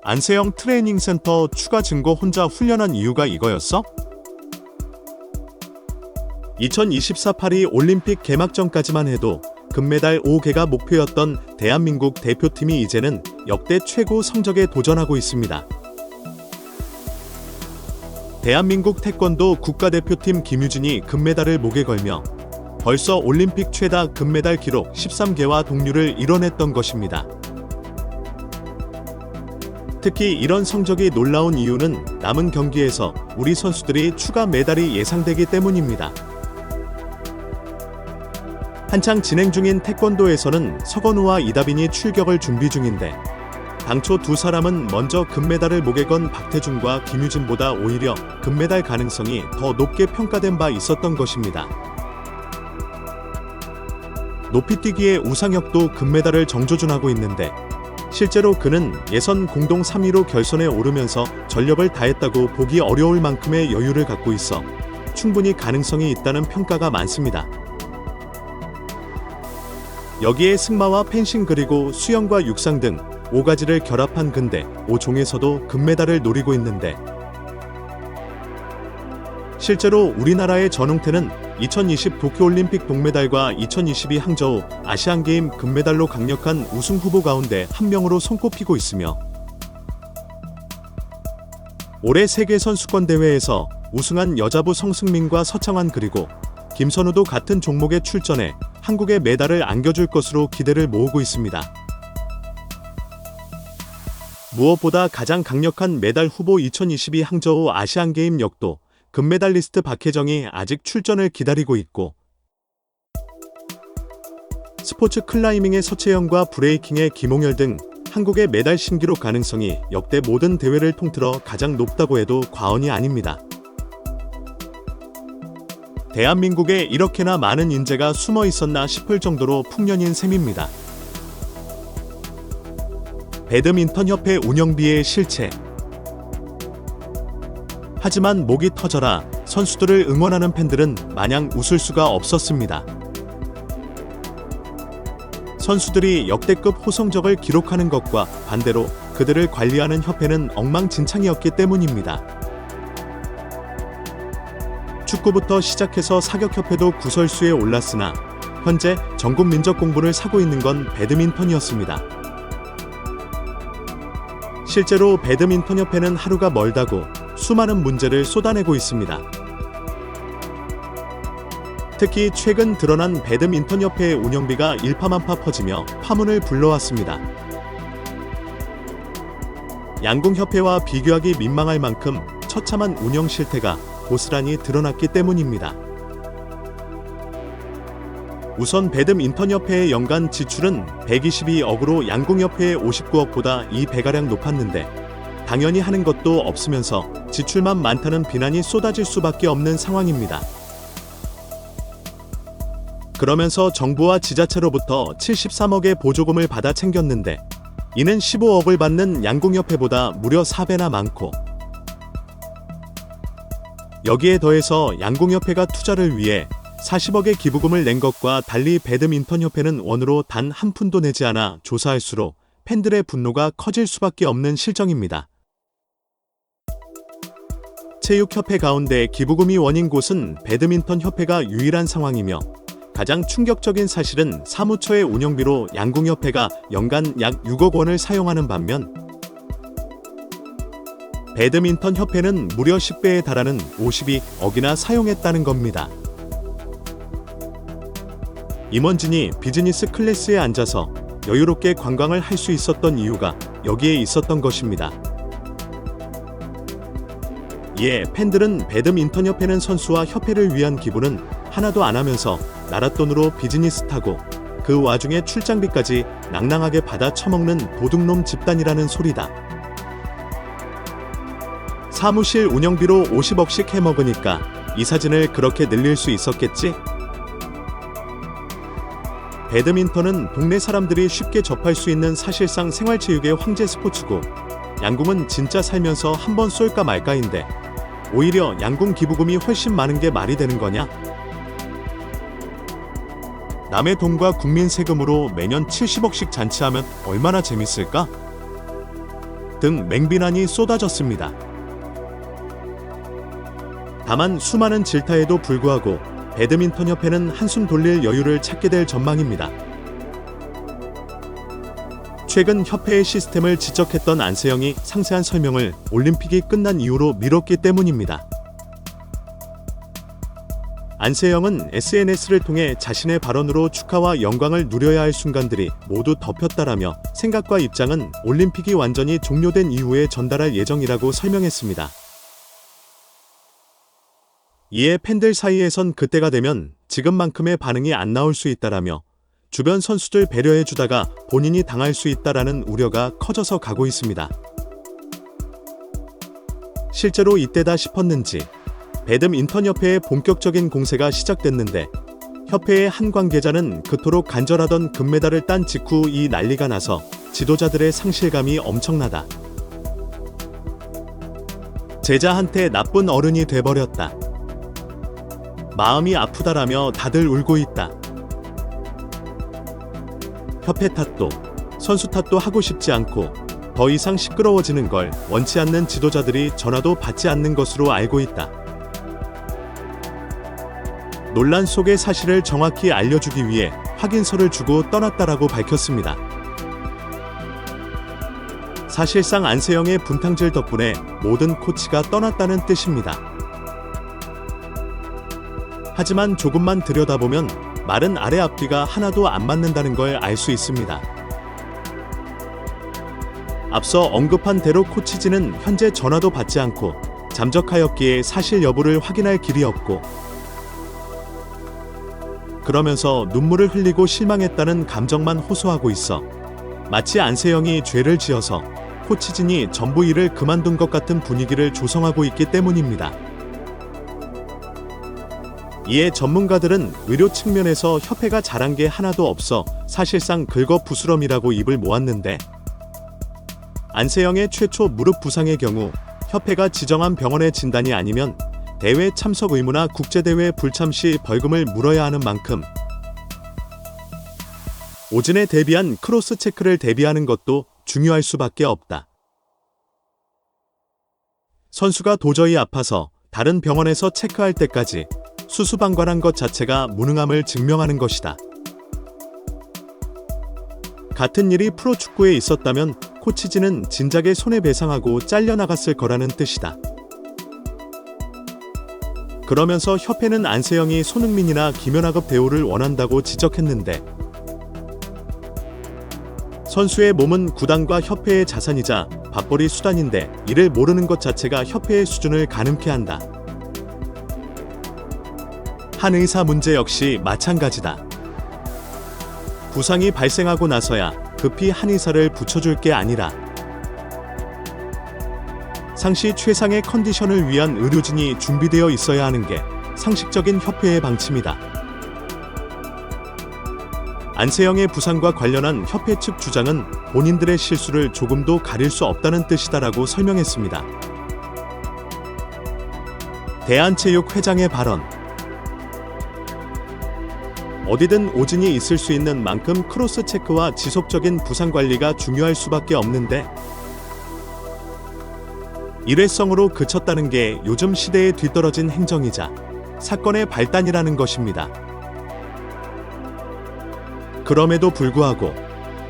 안세영 트레이닝 센터 추가 증거 혼자 훈련한 이유가 이거였어? 2024 파리 올림픽 개막전까지만 해도 금메달 5개가 목표였던 대한민국 대표팀이 이제는 역대 최고 성적에 도전하고 있습니다. 대한민국 태권도 국가대표팀 김유진이 금메달을 목에 걸며 벌써 올림픽 최다 금메달 기록 13개와 동률을 이뤄냈던 것입니다. 특히 이런 성적이 놀라운 이유는 남은 경기에서 우리 선수들이 추가 메달이 예상되기 때문입니다. 한창 진행 중인 태권도에서는 서건우와 이다빈이 출격을 준비 중인데 당초 두 사람은 먼저 금메달을 목에 건 박태준과 김유진보다 오히려 금메달 가능성이 더 높게 평가된 바 있었던 것입니다. 높이뛰기의 우상혁도 금메달을 정조준하고 있는데 실제로 그는 예선 공동 3위로 결선에 오르면서 전력을 다했다고 보기 어려울 만큼의 여유를 갖고 있어 충분히 가능성이 있다는 평가가 많습니다. 여기에 승마와 펜싱 그리고 수영과 육상 등 5가지를 결합한 근대 5종에서도 금메달을 노리고 있는데 실제로 우리나라의 전웅태는 2020 도쿄올림픽 동메달과 2022 항저우 아시안게임 금메달로 강력한 우승 후보 가운데 한 명으로 손꼽히고 있으며 올해 세계선수권대회에서 우승한 여자부 성승민과 서창환 그리고 김선우도 같은 종목에 출전해 한국의 메달을 안겨줄 것으로 기대를 모으고 있습니다. 무엇보다 가장 강력한 메달 후보 2022 항저우 아시안게임 역도 금메달리스트 박혜정이 아직 출전을 기다리고 있고 스포츠 클라이밍의 서채영과 브레이킹의 김홍열 등 한국의 메달 신기록 가능성이 역대 모든 대회를 통틀어 가장 높다고 해도 과언이 아닙니다. 대한민국에 이렇게나 많은 인재가 숨어 있었나 싶을 정도로 풍년인 셈입니다. 배드민턴협회 운영비의 실체. 하지만 목이 터져라 선수들을 응원하는 팬들은 마냥 웃을 수가 없었습니다. 선수들이 역대급 호성적을 기록하는 것과 반대로 그들을 관리하는 협회는 엉망진창이었기 때문입니다. 축구부터 시작해서 사격협회도 구설수에 올랐으나 현재 전국 민족 공분을 사고 있는 건 배드민턴이었습니다. 실제로 배드민턴협회는 하루가 멀다고 수많은 문제를 쏟아내고 있습니다. 특히 최근 드러난 배드민턴협회의 운영비가 일파만파 퍼지며 파문을 불러왔습니다. 양궁협회와 비교하기 민망할 만큼 처참한 운영 실태가 고스란히 드러났기 때문입니다. 우선 배드민턴협회의 연간 지출은 122억으로 양궁협회의 59억보다 2배가량 높았는데 당연히 하는 것도 없으면서 지출만 많다는 비난이 쏟아질 수밖에 없는 상황입니다. 그러면서 정부와 지자체로부터 73억의 보조금을 받아 챙겼는데 이는 15억을 받는 양궁협회보다 무려 4배나 많고 여기에 더해서 양궁협회가 투자를 위해 40억의 기부금을 낸 것과 달리 배드민턴협회는 원으로 단 한 푼도 내지 않아 조사할수록 팬들의 분노가 커질 수밖에 없는 실정입니다. 체육협회 가운데 기부금이 원인 곳은 배드민턴협회가 유일한 상황이며 가장 충격적인 사실은 사무처의 운영비로 양궁협회가 연간 약 6억 원을 사용하는 반면 배드민턴협회는 무려 10배에 달하는 52억이나 사용했다는 겁니다. 임원진이 비즈니스 클래스에 앉아서 여유롭게 관광을 할 수 있었던 이유가 여기에 있었던 것입니다. 이에 팬들은 배드민턴협회는 선수와 협회를 위한 기부는 하나도 안 하면서 나랏돈으로 비즈니스 타고 그 와중에 출장비까지 낭낭하게 받아 처먹는 도둑놈 집단이라는 소리다. 사무실 운영비로 50억씩 해먹으니까 이 사진을 그렇게 늘릴 수 있었겠지? 배드민턴은 동네 사람들이 쉽게 접할 수 있는 사실상 생활체육의 황제 스포츠고 양궁은 진짜 살면서 한 번 쏠까 말까인데 오히려 양궁 기부금이 훨씬 많은 게 말이 되는 거냐? 남의 돈과 국민 세금으로 매년 70억씩 잔치하면 얼마나 재밌을까? 등 맹비난이 쏟아졌습니다. 다만 수많은 질타에도 불구하고 배드민턴협회는 한숨 돌릴 여유를 찾게 될 전망입니다. 최근 협회의 시스템을 지적했던 안세영이 상세한 설명을 올림픽이 끝난 이후로 미뤘기 때문입니다. 안세영은 SNS를 통해 자신의 발언으로 축하와 영광을 누려야 할 순간들이 모두 덮였다라며 생각과 입장은 올림픽이 완전히 종료된 이후에 전달할 예정이라고 설명했습니다. 이에 팬들 사이에선 그때가 되면 지금만큼의 반응이 안 나올 수 있다라며 주변 선수들 배려해주다가 본인이 당할 수 있다라는 우려가 커져서 가고 있습니다. 실제로 이때다 싶었는지 배드민턴협회의 본격적인 공세가 시작됐는데 협회의 한 관계자는 그토록 간절하던 금메달을 딴 직후 이 난리가 나서 지도자들의 상실감이 엄청나다. 제자한테 나쁜 어른이 돼버렸다. 마음이 아프다라며 다들 울고 있다. 협회 탓도 선수 탓도 하고 싶지 않고 더 이상 시끄러워지는 걸 원치 않는 지도자들이 전화도 받지 않는 것으로 알고 있다. 논란 속의 사실을 정확히 알려주기 위해 확인서를 주고 떠났다라고 밝혔습니다. 사실상 안세영의 분탕질 덕분에 모든 코치가 떠났다는 뜻입니다. 하지만 조금만 들여다보면 말은 아래 앞뒤가 하나도 안 맞는다는 걸 알 수 있습니다. 앞서 언급한 대로 코치진은 현재 전화도 받지 않고 잠적하였기에 사실 여부를 확인할 길이 없고 그러면서 눈물을 흘리고 실망했다는 감정만 호소하고 있어 마치 안세영이 죄를 지어서 코치진이 전부 일을 그만둔 것 같은 분위기를 조성하고 있기 때문입니다. 이에 전문가들은 의료 측면에서 협회가 잘한 게 하나도 없어 사실상 긁어부스럼이라고 입을 모았는데 안세영의 최초 무릎 부상의 경우 협회가 지정한 병원의 진단이 아니면 대회 참석 의무나 국제대회 불참 시 벌금을 물어야 하는 만큼 오진에 대비한 크로스 체크를 대비하는 것도 중요할 수밖에 없다. 선수가 도저히 아파서 다른 병원에서 체크할 때까지 수수방관한 것 자체가 무능함을 증명하는 것이다. 같은 일이 프로축구에 있었다면 코치진은 진작에 손해배상하고 잘려나갔을 거라는 뜻이다. 그러면서 협회는 안세영이 손흥민이나 김연아급 대우를 원한다고 지적했는데 선수의 몸은 구단과 협회의 자산이자 밥벌이 수단인데 이를 모르는 것 자체가 협회의 수준을 가늠케 한다. 한 의사 문제 역시 마찬가지다. 부상이 발생하고 나서야 급히 한 의사를 붙여줄 게 아니라 상시 최상의 컨디션을 위한 의료진이 준비되어 있어야 하는 게 상식적인 협회의 방침이다. 안세영의 부상과 관련한 협회 측 주장은 본인들의 실수를 조금도 가릴 수 없다는 뜻이다라고 설명했습니다. 대한체육회장의 발언. 어디든 오진이 있을 수 있는 만큼 크로스 체크와 지속적인 부상 관리가 중요할 수밖에 없는데 일회성으로 그쳤다는 게 요즘 시대에 뒤떨어진 행정이자 사건의 발단이라는 것입니다. 그럼에도 불구하고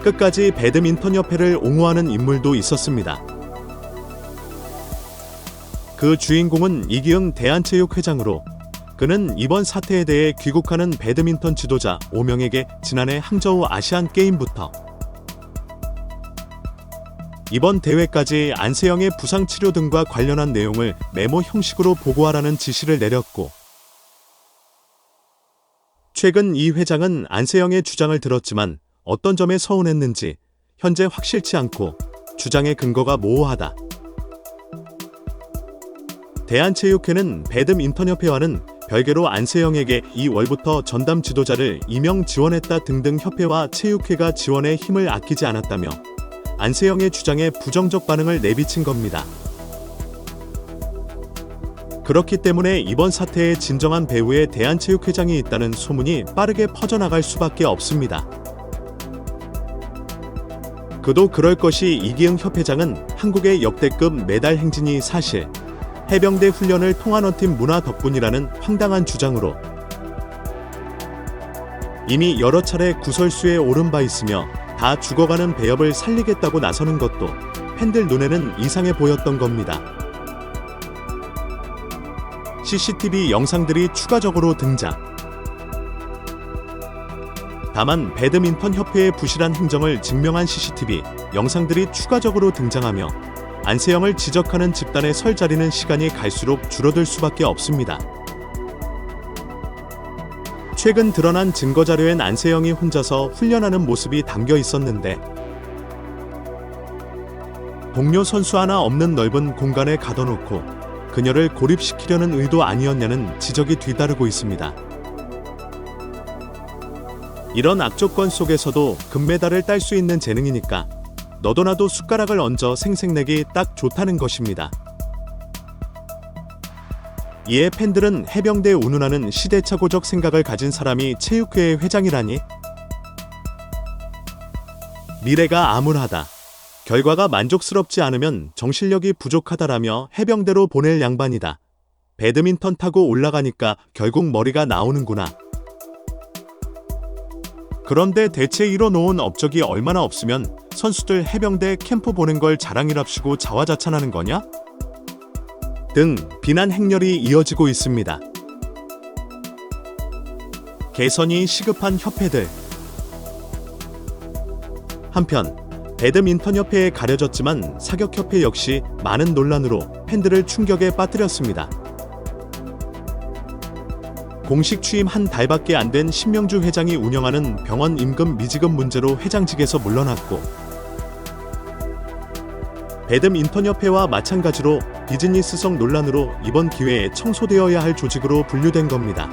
끝까지 배드민턴협회를 옹호하는 인물도 있었습니다. 그 주인공은 이기흥 대한체육회장으로 그는 이번 사태에 대해 귀국하는 배드민턴 지도자 5명에게 지난해 항저우 아시안게임부터 이번 대회까지 안세영의 부상 치료 등과 관련한 내용을 메모 형식으로 보고하라는 지시를 내렸고 최근 이 회장은 안세영의 주장을 들었지만 어떤 점에 서운했는지 현재 확실치 않고 주장의 근거가 모호하다. 대한체육회는 배드민턴협회와는 별개로 안세영에게 2월부터 전담 지도자를 임명 지원했다 등등 협회와 체육회가 지원에 힘을 아끼지 않았다며 안세영의 주장에 부정적 반응을 내비친 겁니다. 그렇기 때문에 이번 사태에 진정한 배후에 대한체육회장이 있다는 소문이 빠르게 퍼져나갈 수밖에 없습니다. 그도 그럴 것이 이기흥 협회장은 한국의 역대급 메달 행진이 사실, 해병대 훈련을 통한원팀 문화 덕분이라는 황당한 주장으로 이미 여러 차례 구설수에 오른 바 있으며 다 죽어가는 배협을 살리겠다고 나서는 것도 팬들 눈에는 이상해 보였던 겁니다. CCTV 영상들이 추가적으로 등장. 다만 배드민턴 협회의 부실한 행정을 증명한 CCTV 영상들이 추가적으로 등장하며 안세영을 지적하는 집단의 설 자리는 시간이 갈수록 줄어들 수밖에 없습니다. 최근 드러난 증거자료엔 안세영이 혼자서 훈련하는 모습이 담겨 있었는데 동료 선수 하나 없는 넓은 공간에 가둬놓고 그녀를 고립시키려는 의도 아니었냐는 지적이 뒤따르고 있습니다. 이런 악조건 속에서도 금메달을 딸 수 있는 재능이니까 너도나도 숟가락을 얹어 생색내기 딱 좋다는 것입니다. 이에 팬들은 해병대 운운하는 시대착오적 생각을 가진 사람이 체육회의 회장이라니? 미래가 암울하다. 결과가 만족스럽지 않으면 정신력이 부족하다라며 해병대로 보낼 양반이다. 배드민턴 타고 올라가니까 결국 머리가 나오는구나. 그런데 대체 이뤄놓은 업적이 얼마나 없으면 선수들 해병대 캠프 보낸 걸 자랑이랍시고 자화자찬하는 거냐? 등 비난 행렬이 이어지고 있습니다. 개선이 시급한 협회들. 한편 배드민턴협회에 가려졌지만 사격협회 역시 많은 논란으로 팬들을 충격에 빠뜨렸습니다. 공식 취임 한 달밖에 안 된 신명주 회장이 운영하는 병원 임금 미지급 문제로 회장직에서 물러났고 배드민턴협회와 마찬가지로 비즈니스성 논란으로 이번 기회에 청소되어야 할 조직으로 분류된 겁니다.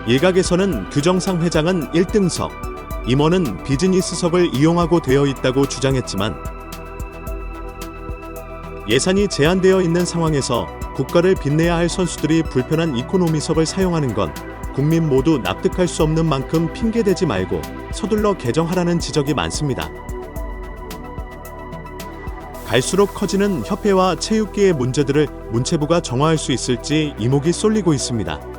일각에서는 규정상 회장은 1등석, 임원은 비즈니스석을 이용하고 되어 있다고 주장했지만 예산이 제한되어 있는 상황에서 국가를 빛내야 할 선수들이 불편한 이코노미석을 사용하는 건 국민 모두 납득할 수 없는 만큼 핑계대지 말고 서둘러 개정하라는 지적이 많습니다. 갈수록 커지는 협회와 체육계의 문제들을 문체부가 정화할 수 있을지 이목이 쏠리고 있습니다.